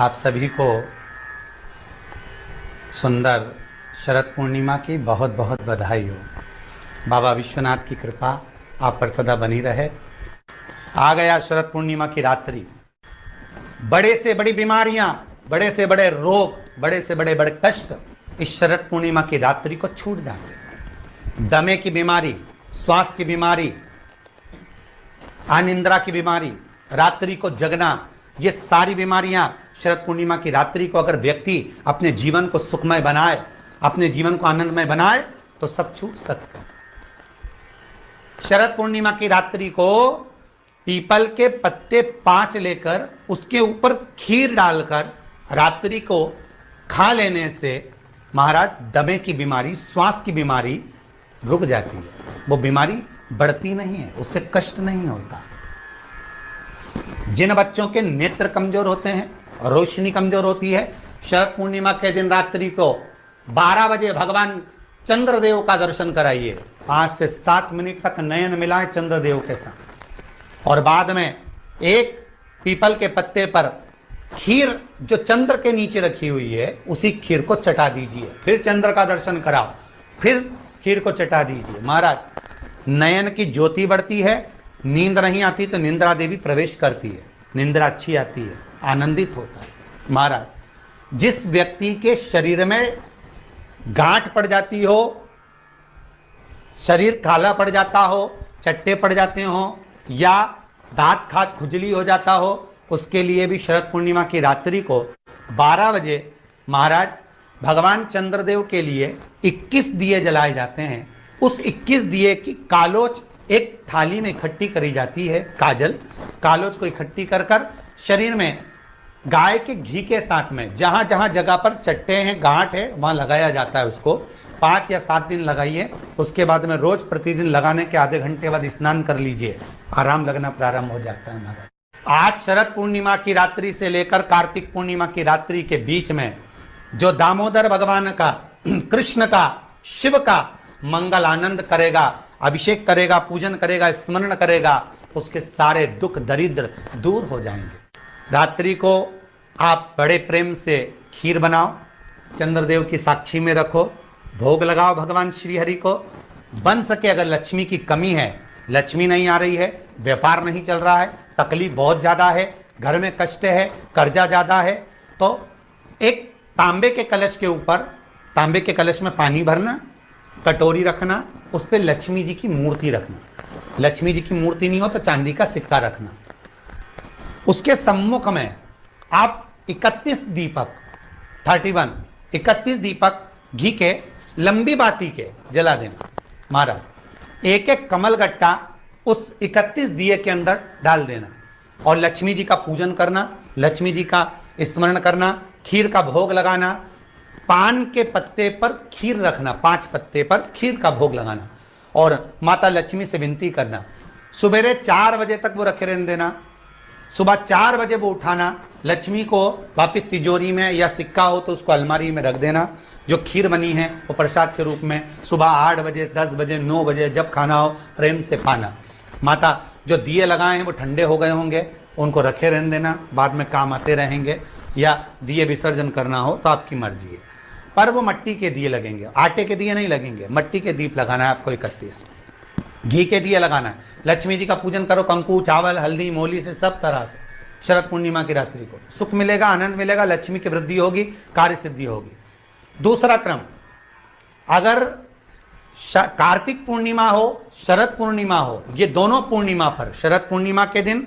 आप सभी को सुंदर शरद पूर्णिमा की बहुत बहुत बधाई हो। बाबा विश्वनाथ की कृपा आप पर सदा बनी रहे। आ गया शरद पूर्णिमा की रात्रि। बड़े से बड़ी बीमारियां, बड़े से बड़े रोग, बड़े से बड़े बड़े कष्ट इस शरद पूर्णिमा की रात्रि को छूट जाते हैं। दमे की बीमारी, श्वास की बीमारी, अनिद्रा की बीमारी, रात्रि को जगना, ये सारी बीमारियां शरद पूर्णिमा की रात्रि को अगर व्यक्ति अपने जीवन को सुखमय बनाए, अपने जीवन को आनंदमय बनाए तो सब छूट सकता है। शरद पूर्णिमा की रात्रि को पीपल के पत्ते 5 लेकर उसके ऊपर खीर डालकर रात्रि को खा लेने से महाराज दमे की बीमारी, श्वास की बीमारी रुक जाती है। वो बीमारी बढ़ती नहीं है, उससे कष्ट नहीं होता। जिन बच्चों के नेत्र कमजोर होते हैं, रोशनी कमजोर होती है, शरद पूर्णिमा के दिन रात्रि को 12 बजे भगवान चंद्रदेव का दर्शन कराइए। 5 से 7 मिनट तक नयन मिलाएं चंद्रदेव के साथ और बाद में एक पीपल के पत्ते पर खीर जो चंद्र के नीचे रखी हुई है उसी खीर को चटा दीजिए। फिर चंद्र का दर्शन कराओ, फिर खीर को चटा दीजिए। महाराज नयन की ज्योति बढ़ती है। नींद नहीं आती तो निंद्रा देवी प्रवेश करती है, निंद्रा अच्छी आती है, आनंदित होता है। महाराज जिस व्यक्ति के शरीर में गांठ पड़ जाती हो, शरीर काला पड़ जाता हो, चट्टे पड़ जाते हो या दांत खाज खुजली हो जाता हो, उसके लिए भी शरद पूर्णिमा की रात्रि को 12 बजे महाराज भगवान चंद्रदेव के लिए 21 दिए जलाए जाते हैं। उस 21 दिए की कालोच एक थाली में इकट्ठी करी जाती है। कालोच को इकट्ठी कर कर शरीर में गाय के घी के साथ में जहां जहां जगह पर चट्टे हैं, गांठ है, वहां लगाया जाता है। उसको 5 या 7 दिन लगाइए। उसके बाद में रोज प्रतिदिन लगाने के आधे घंटे बाद स्नान कर लीजिए, आराम लगना प्रारंभ हो जाता है। महाराज आज शरद पूर्णिमा की रात्रि से लेकर कार्तिक पूर्णिमा की रात्रि के बीच में जो दामोदर भगवान का, कृष्ण का, शिव का मंगल आनंद करेगा, अभिषेक करेगा, पूजन करेगा, स्मरण करेगा, उसके सारे दुख दरिद्र दूर हो जाएंगे। रात्रि को आप बड़े प्रेम से खीर बनाओ, चंद्रदेव की साक्षी में रखो, भोग लगाओ भगवान श्री हरि को। बन सके अगर लक्ष्मी की कमी है, लक्ष्मी नहीं आ रही है, व्यापार नहीं चल रहा है, तकलीफ बहुत ज्यादा है, घर में कष्ट है, कर्जा ज्यादा है, तो एक तांबे के कलश के ऊपर, तांबे के कलश में पानी भरना, कटोरी रखना, उस पर लक्ष्मी जी की मूर्ति रखना। लक्ष्मी जी की मूर्ति नहीं हो तो चांदी का सिक्का रखना। उसके सम्मुख में आप 31 दीपक घी के लंबी बाती के जला देना। महाराज एक एक कमल गट्टा उस 31 दिए के अंदर डाल देना और लक्ष्मी जी का पूजन करना, लक्ष्मी जी का स्मरण करना, खीर का भोग लगाना, पान के पत्ते पर खीर रखना, 5 पत्ते पर खीर का भोग लगाना और माता लक्ष्मी से विनती करना। सुबेरे 4 बजे तक वो रखे रहने देना, सुबह 4 बजे वो उठाना, लक्ष्मी को वापिस तिजोरी में या सिक्का हो तो उसको अलमारी में रख देना। जो खीर बनी है वो प्रसाद के रूप में सुबह 8 बजे, 10 बजे, 9 बजे जब खाना हो प्रेम से पाना। माता जो दिए लगाए हैं वो ठंडे हो गए होंगे, उनको रखे रहने देना, बाद में काम आते रहेंगे, या दिए विसर्जन करना हो तो आपकी मर्जी है। पर वो मट्टी के दिए लगेंगे, आटे के दिए नहीं लगेंगे, मट्टी के दीप लगाना है आपको। 31 घी के दिए लगाना है। लक्ष्मी जी का पूजन करो, कंकु, चावल, हल्दी, मोली से, सब तरह से। शरद पूर्णिमा की रात्रि को सुख मिलेगा, आनंद मिलेगा, लक्ष्मी की वृद्धि होगी, कार्य सिद्धि होगी। दूसरा क्रम, अगर कार्तिक पूर्णिमा हो, शरद पूर्णिमा हो, ये दोनों पूर्णिमा पर शरद पूर्णिमा के दिन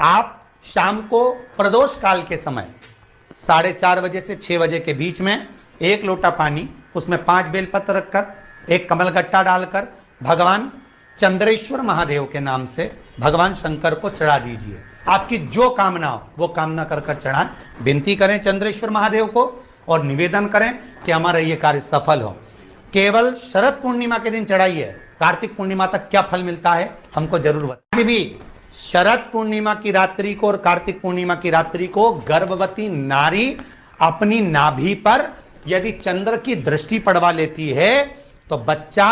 आप शाम को प्रदोष काल के समय 4:30 बजे से 6 बजे के बीच में 1 लोटा पानी, उसमें 5 बेलपत्र रखकर, एक कमलगट्टा डालकर भगवान चंद्रेश्वर महादेव के नाम से भगवान शंकर को चढ़ा दीजिए। आपकी जो कामना हो वो कामना कर कर चढ़ाएं, विनती करें चंद्रेश्वर महादेव को और निवेदन करें कि हमारा ये कार्य सफल हो। केवल शरद पूर्णिमा के दिन चढ़ाइए, कार्तिक पूर्णिमा तक क्या फल मिलता है हमको जरूर बताइए। भी शरद पूर्णिमा की रात्रि को और कार्तिक पूर्णिमा की रात्रि को गर्भवती नारी अपनी नाभि पर यदि चंद्र की दृष्टि पड़वा लेती है तो बच्चा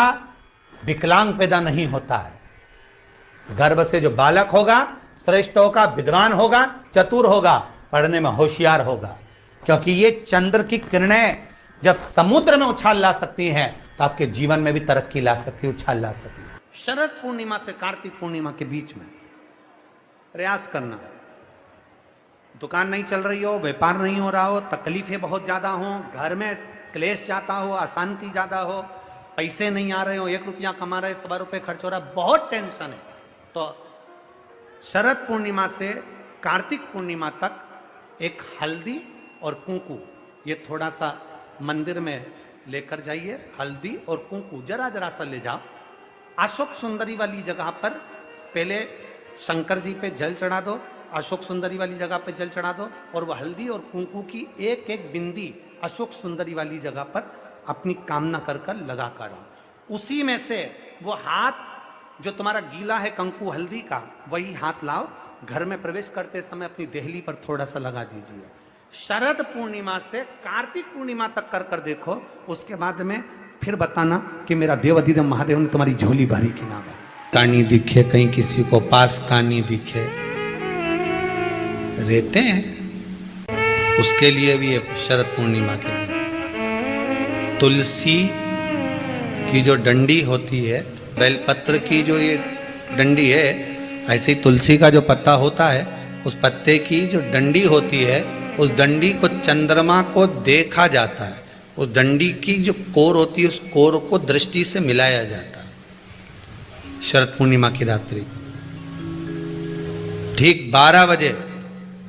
विकलांग पैदा नहीं होता है। गर्भ से जो बालक होगा श्रेष्ठ होगा, विद्वान होगा, चतुर होगा, पढ़ने में होशियार होगा, क्योंकि ये चंद्र की किरणें जब समुद्र में उछाल ला सकती हैं तो आपके जीवन में भी तरक्की ला सकती है, उछाल ला सकती है। शरद पूर्णिमा से कार्तिक पूर्णिमा के बीच में प्रयास करना। दुकान नहीं चल रही हो, व्यापार नहीं हो रहा हो, तकलीफें बहुत ज्यादा हो, घर में क्लेश जाता हो, अशांति ज्यादा हो, पैसे नहीं आ रहे हो, 1 रुपया कमा रहे 100 रुपये खर्च हो रहा है, बहुत टेंशन है, तो शरद पूर्णिमा से कार्तिक पूर्णिमा तक एक हल्दी और कुंकू ये थोड़ा सा मंदिर में लेकर जाइए। हल्दी और कुंकू जरा जरा सा ले जाओ, अशोक सुंदरी वाली जगह पर पहले शंकर जी पे जल चढ़ा दो, अशोक सुंदरी वाली जगह पे जल चढ़ा दो, और वह हल्दी और कुंकू की एक एक बिंदी अशोक सुंदरी वाली जगह पर अपनी कामना कर कर लगा कर आओ। उसी में से वो हाथ जो तुम्हारा गीला है कंकु हल्दी का, वही हाथ लाओ, घर में प्रवेश करते समय अपनी देहली पर थोड़ा सा लगा दीजिए। शरद पूर्णिमा से कार्तिक पूर्णिमा तक कर कर देखो, उसके बाद में फिर बताना कि मेरा देव अधिदेव महादेव ने तुम्हारी झोली भरी कि ना भरी। कहानी दिखे कहीं किसी को पास कहानी दिखे, रहते हैं, उसके लिए भी शरद पूर्णिमा के दिन तुलसी की जो डंडी होती है, बेलपत्र की जो ये डंडी है, ऐसे ही तुलसी का जो पत्ता होता है, उस पत्ते की जो डंडी होती है, उस डंडी को चंद्रमा को देखा जाता है, उस डंडी की जो कोर होती है, उस कोर को दृष्टि से मिलाया जाता है। शरद पूर्णिमा की रात्रि ठीक 12 बजे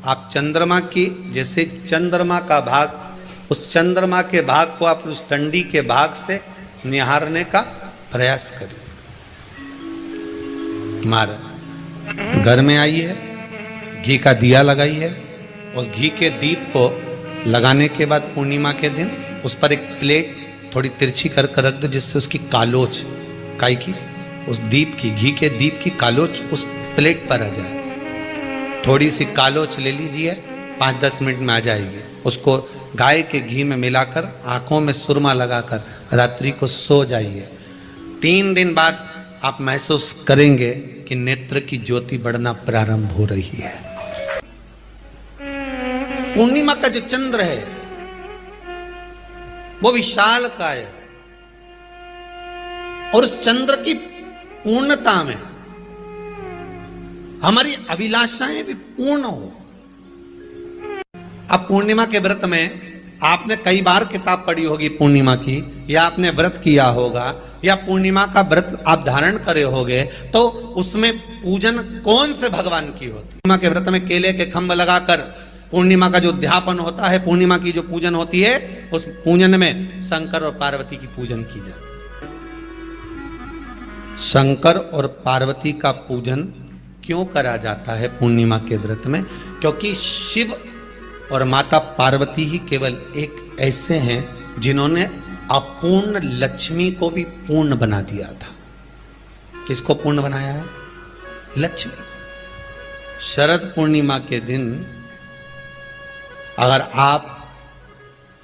आप चंद्रमा की, जैसे चंद्रमा का भाग, उस चंद्रमा के भाग को आप उस डंडी के भाग से निहारने का प्रयास करिए। हमारा घर में आइए, घी का दिया लगाइए, उस घी के दीप को लगाने के बाद पूर्णिमा के दिन उस पर एक प्लेट थोड़ी तिरछी कर कर रख दो, जिससे उसकी कालोच, काई की, उस दीप की, घी के दीप की कालोच उस प्लेट पर आ जाए। थोड़ी सी कालोच ले लीजिए, 5-10 मिनट में आ जाएगी। उसको गाय के घी में मिलाकर आंखों में सुरमा लगाकर रात्रि को सो जाइए। 3 दिन बाद आप महसूस करेंगे कि नेत्र की ज्योति बढ़ना प्रारंभ हो रही है। पूर्णिमा का जो चंद्र है वो विशाल का है, और उस चंद्र की पूर्णता में हमारी अभिलाषाएं भी पूर्ण हो। अब पूर्णिमा के व्रत में आपने कई बार किताब पढ़ी होगी पूर्णिमा की, या आपने व्रत किया होगा, या पूर्णिमा का व्रत आप धारण करे होगे, तो उसमें पूजन कौन से भगवान की होती? पूर्णिमा के व्रत में केले के खंभ लगाकर पूर्णिमा का जो उद्यापन होता है, पूर्णिमा की जो पूजन होती है, उस पूजन में शंकर और पार्वती की पूजन की जाती है। शंकर और पार्वती का पूजन क्यों करा जाता है पूर्णिमा के व्रत में? क्योंकि शिव और माता पार्वती ही केवल एक ऐसे हैं जिन्होंने अपूर्ण लक्ष्मी को भी पूर्ण बना दिया था। किसको पूर्ण बनाया है? लक्ष्मी। शरद पूर्णिमा के दिन अगर आप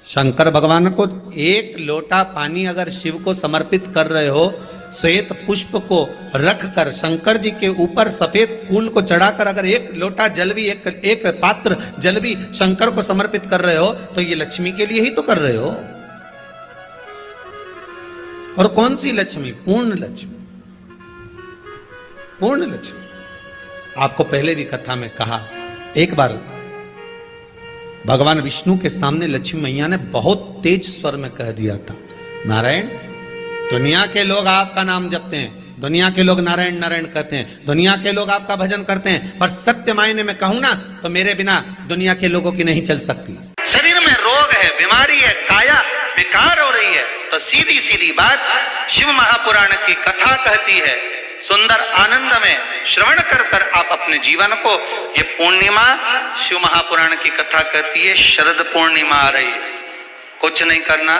शंकर भगवान को 1 लोटा पानी अगर शिव को समर्पित कर रहे हो, श्वेत पुष्प को रख कर शंकर जी के ऊपर सफेद फूल को चढ़ाकर अगर 1 लोटा जल भी, एक पात्र जल भी शंकर को समर्पित कर रहे हो, तो ये लक्ष्मी के लिए ही तो कर रहे हो। और कौन सी लक्ष्मी? पूर्ण लक्ष्मी। पूर्ण लक्ष्मी। आपको पहले भी कथा में कहा, एक बार भगवान विष्णु के सामने लक्ष्मी मैया ने बहुत तेज स्वर में कह दिया था, नारायण, दुनिया के लोग आपका नाम जपते हैं, दुनिया के लोग नारायण नारायण कहते हैं, दुनिया के लोग आपका भजन करते हैं, पर सत्य मायने में कहूं ना तो मेरे बिना दुनिया के लोगों की नहीं चल सकती। शरीर में रोग है, बीमारी है, काया बेकार हो रही है, तो सीधी सीधी बात शिव महापुराण की कथा कहती है, सुंदर आनंद में श्रवण कर कर आप अपने जीवन को, ये पूर्णिमा शिव महापुराण की कथा कहती है, शरद पूर्णिमा आ रही है, कुछ नहीं करना,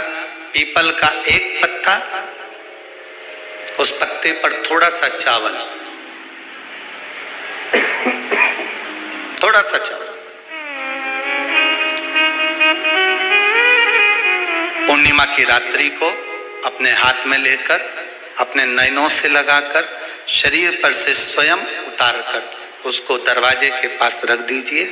पीपल का एक पत्ता, उस पत्ते पर थोड़ा सा चावल, थोड़ा सा चावल, पूर्णिमा की रात्रि को अपने हाथ में लेकर, अपने नयनों से लगाकर, शरीर पर से स्वयं उतार कर उसको दरवाजे के पास रख दीजिए।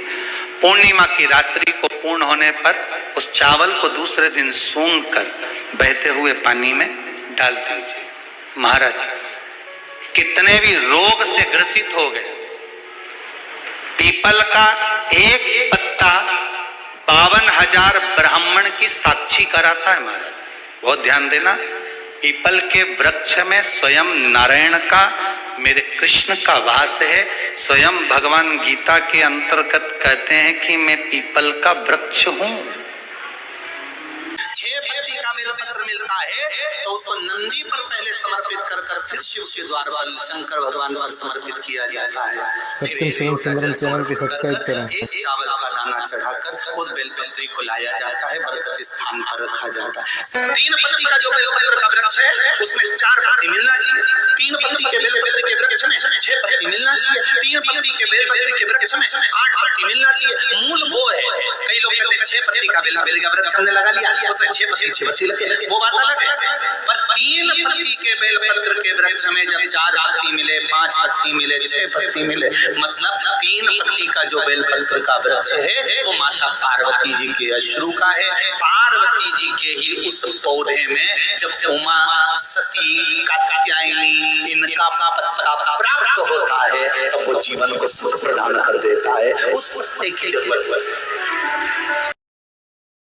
पूर्णिमा की रात्रि को पूर्ण होने पर उस चावल को दूसरे दिन सूंघ कर बहते हुए पानी में डाल दीजिए। महाराज कितने भी रोग से ग्रसित हो गए, पीपल का एक पत्ता 52,000 ब्राह्मण की साक्षी कराता है। महाराज बहुत ध्यान देना, पीपल के वृक्ष में स्वयं नारायण का, मेरे कृष्ण का वास है। स्वयं भगवान गीता के अंतर्गत कहते हैं कि मैं पीपल का वृक्ष हूं। 6 पत्ती का बेलपत्र मिलता है तो उसको नंदी पर पहले समर्पित कर कर फिर शिव के द्वार पर शंकर भगवान पर समर्पित किया जाता है। सत्यम शिवम सुंदरम चैनल को सब्सक्राइब करें। एक चावल का दाना चढ़ाकर उस बेलपत्री को लाया जाता है, बरकत स्थान पर रखा जाता है। 3 पत्ती का जो बेलपत्र का वृक्ष है उसमें 4 पत्ती मिलना चाहिए। 3 पत्ती के बेलपत्र के वृक्ष में 6 पत्ती मिलना चाहिए। 3 पत्ती के बेलपत्र के वृक्ष में 8 पत्ती मिलना चाहिए। मूल वो है, कई लोग कहते हैं 6 पत्ती का बेल का वृक्ष हमने लगा लिया, उसमें 6 पत्ती लगे, वो बात अलग है। पर 3 पत्ती के बेलपत्र के वृक्ष में जब 4 पत्ती मिले, 5 पत्ती मिले, 6 पत्ती मिले, मतलब 3 पत्ती का जो बेलपत्र का वृक्ष है वो माता पार्वती जी के अश्रु का है। पार्वती जी के ही उस पौधे में जब उमा, सती, कात्यायनी इनका पत्ता प्राप्त होता है तब वो जीवन को सुख प्रदान कर देता है। उस पत्ते की जरूरत है।